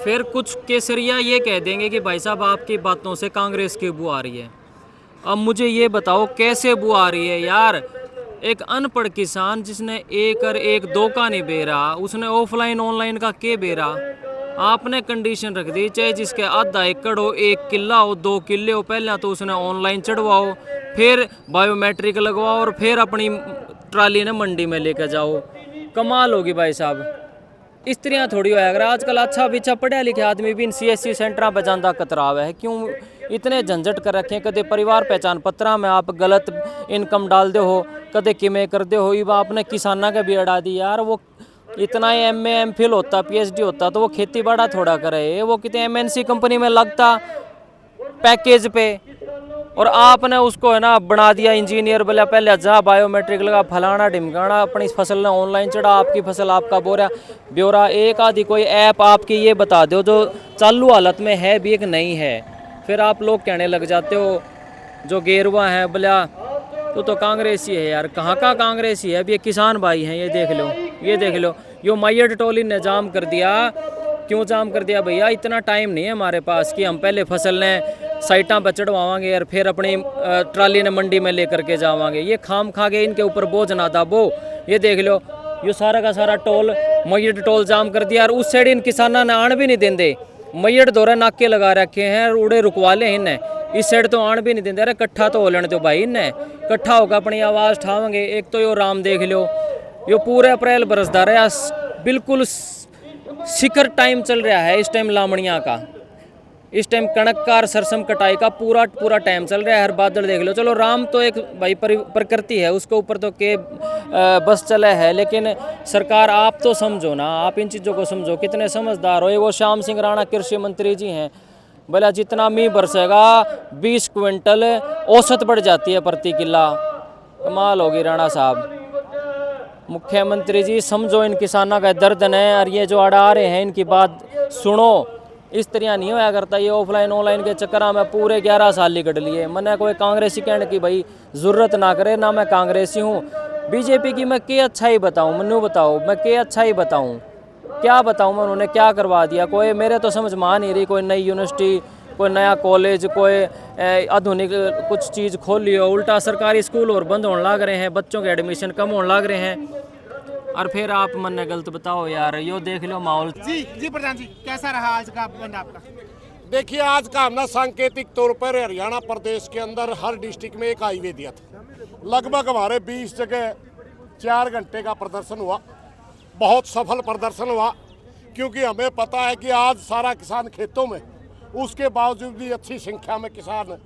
फिर कुछ केसरिया ये कह देंगे कि भाई साहब आपकी बातों से कांग्रेस की बू आ रही है। अब मुझे ये बताओ कैसे बू आ रही है यार। एक अनपढ़ किसान जिसने एक और एक दो का नहीं बेरा, उसने ऑफलाइन ऑनलाइन का के बेरा। आपने कंडीशन रख दी चाहे जिसके आधा एकड़ हो, 1 किला हो, 2 किले हो, पहले तो उसने ऑनलाइन चढ़वाओ, फिर बायोमेट्रिक लगवाओ और फिर अपनी ट्राली ने मंडी में लेकर जाओ। कमाल होगी भाई साहब। स्त्रियाँ थोड़ी होया अगर आजकल अच्छा बिच्छा पढ़ा लिखे आदमी भी इन CSC सेंटर पर जाना कतराव है। क्यों इतने झंझट कर रखे हैं। कदे परिवार पहचान पत्र में आप गलत इनकम डाल दे हो, कदे किमें कर दे हो। ये आपने किसाना का भी अड़ा दी यार। वो इतना ही MA MPhil होता, PhD होता तो वो खेती बाड़ा थोड़ा करे, वो कितने MNC कंपनी में लगता पैकेज पे। और आपने उसको है ना बना दिया इंजीनियर। बोला पहले जा बायोमेट्रिक लगा, फलाना ढिमकाना, अपनी फसल ने ऑनलाइन चढ़ा, आपकी फसल आपका ब्यौरा। एक आधी कोई ऐप आपकी ये बता दो जो चालू हालत में है भी एक नहीं है, फिर आप लोग कहने लग जाते हो जो गेरुआ है बोला तो कांग्रेसी है यार। कहाँ का कांग्रेसी है? अब ये किसान भाई हैं, ये देख लो, ये देख लो। यो मैयड टोली ने जाम कर दिया। क्यों जाम कर दिया भैया? इतना टाइम नहीं है हमारे पास कि हम पहले फसल ने साइटा पर चढ़वाएंगे और फिर अपनी ट्राली ने मंडी में लेकर के जावांगे। ये खाम खा के इनके ऊपर बोझ ना दाबो। ये देख लो, ये सारा का सारा टोल मैयड टोल जाम कर दिया। और उस साइड इन किसाना ने आण भी नहीं देंगे। मैयड दौरे नाके लगा रखे हैं, उड़े रुकवा ले इन्हें। इस साइड तो आण भी नहीं देंगे। अरे कट्ठा तो हो लेने दो भाई इन्हें, कट्ठा होकर अपनी आवाज़ उठावेंगे। एक तो यो राम देख लो, यो पूरे अप्रैल बरसदा रहा, बिल्कुल शिखर टाइम चल रहा है इस टाइम लामणिया का। इस टाइम कणक का और सरसम कटाई का पूरा टाइम चल रहा है। हर बादल देख लो। चलो राम तो एक भाई प्रकृति है, उसके ऊपर तो के बस चला है। लेकिन सरकार आप तो समझो ना, आप इन चीज़ों को समझो। कितने समझदार हो। ये वो श्याम सिंह राणा कृषि मंत्री जी हैं, बोला जितना मीह बरसेगा 20 क्विंटल औसत बढ़ जाती है प्रति किला। कमाल होगी राणा साहब। मुख्यमंत्री जी समझो इन किसानों का दर्द है। और ये जो अड़ा रहे हैं इनकी बात सुनो। इस तरह नहीं होया करता। ये ऑफलाइन ऑनलाइन के चक्कर में पूरे 11 साल निकट लिए। मैंने कोई कांग्रेसी कहने की भाई ज़रूरत ना करे, ना मैं कांग्रेसी हूँ। बीजेपी की मैं क्या अच्छा ही बताऊँ? मनु बताओ मैं क्या अच्छा ही बताऊँ? क्या बताऊँ मैं? उन्होंने क्या करवा दिया? कोई मेरे तो समझ में आ नहीं रही। कोई नई यूनिवर्सिटी, कोई नया कॉलेज, कोई आधुनिक कुछ चीज़ खोल लियो। उल्टा सरकारी स्कूल और बंद होने लग रहे हैं, बच्चों के एडमिशन कम होने लग रहे हैं। और फिर आप मन ने गलत बताओ यार। यो देख लो माहौल। जी प्रधान जी, कैसा रहा आज का बंद आपका? देखिए आज का हमने सांकेतिक तौर पर हरियाणा प्रदेश के अंदर हर डिस्ट्रिक्ट में एक हाईवे दिया था। लगभग हमारे 20 जगह 4 घंटे का प्रदर्शन हुआ। बहुत सफल प्रदर्शन हुआ, क्योंकि हमें पता है कि आज सारा किसान खेतों में, उसके बावजूद भी अच्छी संख्या में किसान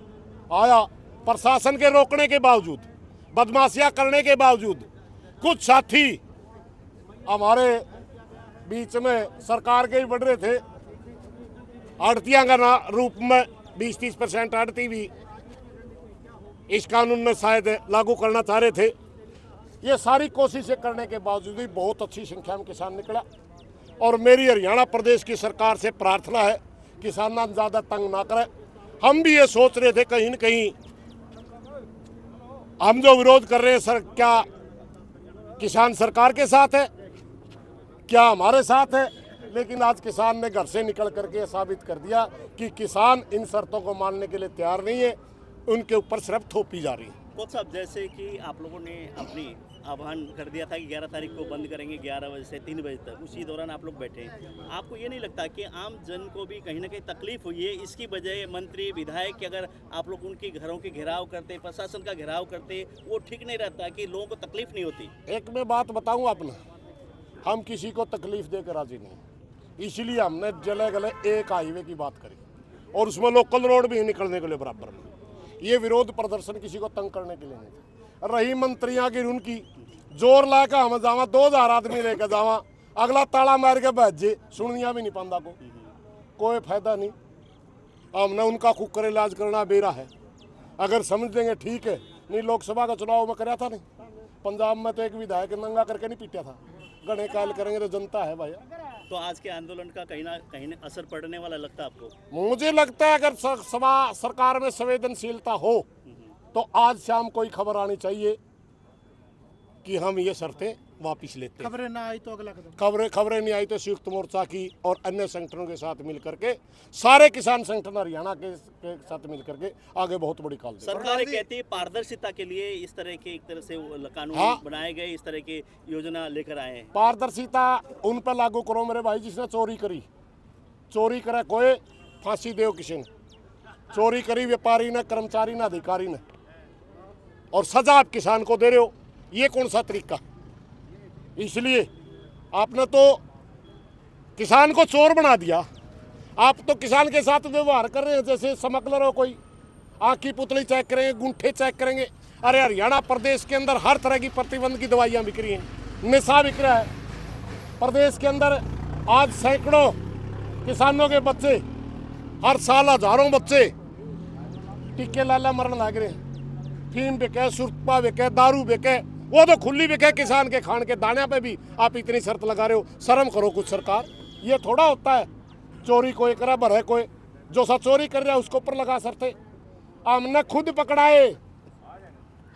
आया। प्रशासन के रोकने के बावजूद, बदमाशियां करने के बावजूद, कुछ साथी हमारे बीच में सरकार के ही बढ़ रहे थे। आड़तियां का रूप में 20-30% आड़ती भी इस कानून में शायद लागू करना चाह रहे थे। ये सारी कोशिशें करने के बावजूद भी बहुत अच्छी संख्या में किसान निकला। और मेरी हरियाणा प्रदेश की सरकार से प्रार्थना है किसान ज़्यादा तंग ना करें। हम भी ये सोच रहे थे कहीं न कहीं हम जो विरोध कर रहे हैं सर, क्या किसान सरकार के साथ है, क्या हमारे साथ है? लेकिन आज किसान ने घर से निकल करके साबित कर दिया कि किसान इन शर्तों को मानने के लिए तैयार नहीं है। उनके ऊपर सिर्फ थोपी जा रही है। कोच साहब, जैसे कि आप लोगों ने अपनी आह्वान कर दिया था कि 11 तारीख को बंद करेंगे 11 बजे से 3 बजे तक, उसी दौरान आप लोग बैठे हैं। आपको ये नहीं लगता कि आम जन को भी कहीं ना कहीं तकलीफ हुई है? इसकी बजाय मंत्री विधायक कि अगर आप लोग उनके घरों के घेराव करते, प्रशासन का घेराव करते, वो ठीक नहीं रहता कि लोगों को तकलीफ नहीं होती? एक मैं बात बताऊँ अपना, हम किसी को तकलीफ देकर राजी नहीं, इसलिए हमने जले गले एक हाईवे की बात करी और उसमें लोकल रोड भी निकलने के लिए बराबर में। ये विरोध प्रदर्शन किसी को तंग करने के लिए नहीं था। रही मंत्रियां की उनकी जोर लाकर हम जावा 2000 आदमी लेकर जावा, अगला ताला मार के भेजे, सुनिया भी नहीं पाता को, कोई फायदा नहीं। हमने उनका कुकर इलाज करना बेरा है। अगर समझ लेंगे ठीक है, नहीं लोकसभा का चुनाव में कराया था नहीं, पंजाब में तो एक विधायक नंगा करके नहीं पीटा था। गणे कायल करेंगे तो जनता है भाई। तो आज के आंदोलन का कहीं ना कहीं असर पड़ने वाला लगता है आपको? मुझे लगता है अगर सरकार में संवेदनशीलता हो तो आज शाम कोई खबर आनी चाहिए कि हम ये शर्तें वापस लेते हैं। खबरें ना आई तो अगला कदम। खबरें नहीं आई तो संयुक्त मोर्चा की और अन्य संगठनों के साथ मिलकर के, सारे किसान संगठन हरियाणा के साथ मिलकर के आगे बहुत बड़ी कॉल देंगे। सरकार कहती है पारदर्शिता के लिए इस तरह के एक तरह से कानून हाँ। बनाए गए, इस तरह की योजना लेकर आए हैं। पारदर्शिता उन पर लागू करो मेरे भाई जिसने चोरी करी। चोरी करे कोई फांसी दो किसी ने, चोरी करी व्यापारी ने, कर्मचारी ने, अधिकारी ने, और सजा आप किसान को दे रहे हो, ये कौन सा तरीका? इसलिए आपने तो किसान को चोर बना दिया। आप तो किसान के साथ व्यवहार कर रहे हैं जैसे स्मगलर हो कोई। आँख की पुतली चेक करेंगे, गुंठे चेक करेंगे। अरे हरियाणा प्रदेश के अंदर हर तरह की प्रतिबंध की दवाइयाँ बिक रही हैं, नशा बिक रहा है प्रदेश के अंदर। आज सैकड़ों किसानों के बच्चे, हर साल हजारों बच्चे टीके लाला मरण लग रहे हैं। फीम बिके, सुरपा बिके, दारू बिके, वो तो खुली बिके। किसान के खान के दाने पे भी आप इतनी शर्त लगा रहे हो। शर्म करो कुछ सरकार। ये थोड़ा होता है चोरी कोई करे भरे, कोई जो सा चोरी कर रहा है उसके ऊपर लगा शर्तें। हमने खुद पकड़ाए,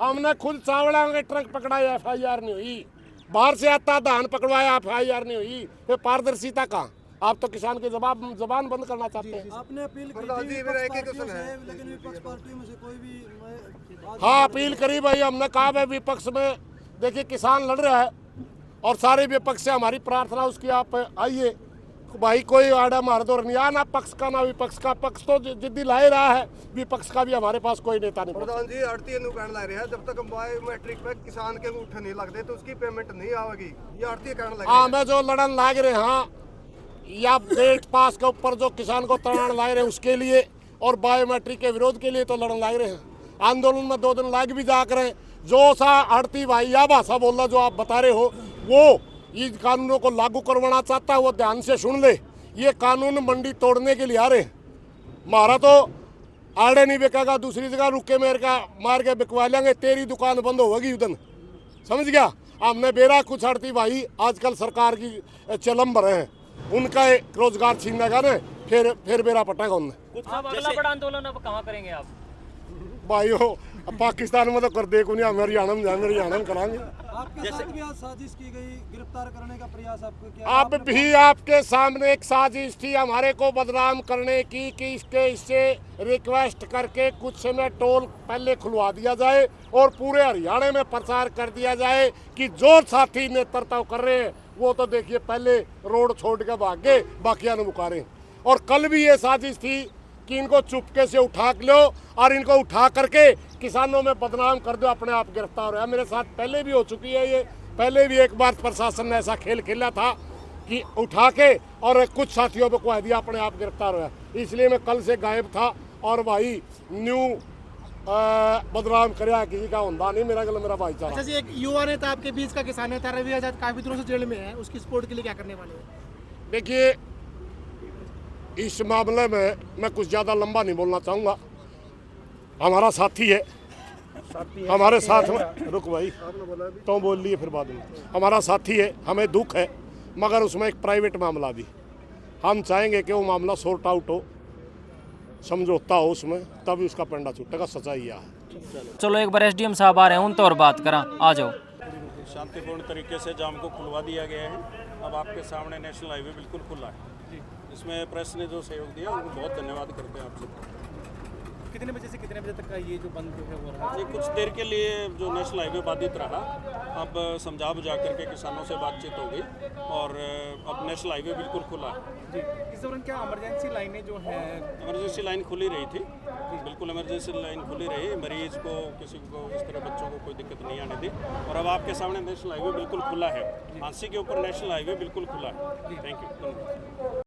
हमने खुद चावड़ा के ट्रक पकड़ाए, FIR नहीं हुई। बाहर से आता धान पकड़वाया, FIR नहीं हुई। फिर पारदर्शिता कहाँ? आप तो किसान के जबान बंद करना चाहते हैं। आपने अपील की थी विपक्ष पार्टियों से, लेकिन विपक्ष पार्टियों में से कोई भी हाँ, अपील करी भाई। हमने कहा भाई विपक्ष में देखिए किसान लड़ रहा है और सारे विपक्ष से हमारी प्रार्थना उसकी आप आइए भाई। कोई आड़ा मार दो नहीं, ना पक्ष का ना विपक्ष का। पक्ष तो जिद्दी ला रहा है, विपक्ष का भी हमारे पास कोई नेता नहीं। प्रधान जी आड़ती कहने लग रहे हैं जब तक बायोमेट्रिक पे किसान के अंगूठे नहीं लगते तो उसकी पेमेंट नहीं आएगी, ये आड़ती कहने लगे। हाँ, मैं जो लड़न लाग रहे, हाँ, या गेट पास के ऊपर जो किसान को तड़ान लाग रहे हैं उसके लिए, और बायोमेट्रिक के विरोध के लिए तो लड़न लाग रहे हैं। आंदोलन में 2 दिन लाग भी जा कर जो सा आड़ती भाई या भाषा बोल रहा जो आप बता रहे हो, वो इन कानूनों को लागू करवाना चाहता है। वो ध्यान से सुन ले, ये कानून मंडी तोड़ने के लिए आ रहे हैं। हमारा तो आड़े नहीं बिकेगा, दूसरी जगह रुके मार के बिकवा लेंगे, तेरी दुकान बंद होगी उधर, समझ गया? हमने बेरा कुछ आड़ती भाई आजकल सरकार की चलम भरे हैं, उनका रोजगार छीनने का ना फिर बेरा पटेगा उनने। अब अगला बड़ा आंदोलन अब कहाँ करेंगे आप? भाइयों पाकिस्तान में तो कर दे को नहीं, हम हरियाणा में जाएंगे, हरियाणा में कराएंगे। आपके साथ भी आज साजिश की गई, गिरफ्तार करने का प्रयास आपको क्या? अब भी आपके सामने एक साजिश थी हमारे को बदनाम करने की कि इससे रिक्वेस्ट करके कुछ समय टोल पहले खुलवा दिया जाए और पूरे हरियाणा में प्रचार कर दिया जाए कि जो साथी नेतृत्व कर रहे हैं वो तो देखिए पहले रोड छोड़ के भाग गए, बाकिया ने मुकारे। और कल भी ये साजिश थी कि इनको चुपके से उठा लो और इनको उठा करके किसानों में बदनाम कर दो, अपने आप गिरफ्तार हो। मेरे साथ पहले भी हो चुकी है ये, पहले भी एक बार प्रशासन ने ऐसा खेल खेला था कि उठा के और कुछ साथियों को कह दिया, अपने आप गिरफ्तार हुआ। इसलिए मैं कल से गायब था और भाई न्यू बदनाम कराया किसी का होंदा नहीं, मेरा गल मेरा भाईचारा। अच्छा जी, एक युवा नेता आपके बीच का किसान नेता रवि आजाद काफी दिनों से जेल में है, उसकी सपोर्ट के लिए क्या करने वाले हैं? देखिए, इस मामले में मैं कुछ ज़्यादा लंबा नहीं बोलना चाहूँगा। हमारा साथी है, हमारे साथ में रुक भाई तो बोल लिए फिर बाद में। हमारा साथी है, हमें दुख है, मगर उसमें एक प्राइवेट मामला भी। हम चाहेंगे कि वो मामला सॉर्ट आउट हो, समझौता हो उसमें, तभी उसका पंडा छूटेगा। सच्चाई यह है। चलो एक बार SDM साहब आ रहे हैं, उन तो और बात करा, आ जाओ। शांतिपूर्ण तरीके से जाम को खुलवा दिया गया है। अब आपके सामने नेशनल हाईवे बिल्कुल खुला है। इसमें प्रेस ने जो सहयोग दिया उनको बहुत धन्यवाद करते हैं आपसे। कितने बजे से कितने बजे तक का ये जो बंद है वो रहा? ये कुछ देर के लिए जो नेशनल हाईवे बाधित रहा, अब समझा बुझा करके किसानों से बातचीत हो गई और अब नेशनल हाईवे बिल्कुल खुला है। जी, इस दौरान क्या इमरजेंसी लाइनें जो हैं? इमरजेंसी लाइन खुली रही थी, बिल्कुल इमरजेंसी लाइन खुली रही। मरीज को, किसी को, इस तरह बच्चों को कोई दिक्कत नहीं आने दी। और अब आपके सामने नेशनल हाईवे बिल्कुल खुला है, हांसी के ऊपर नेशनल हाईवे बिल्कुल खुला है। Thank you.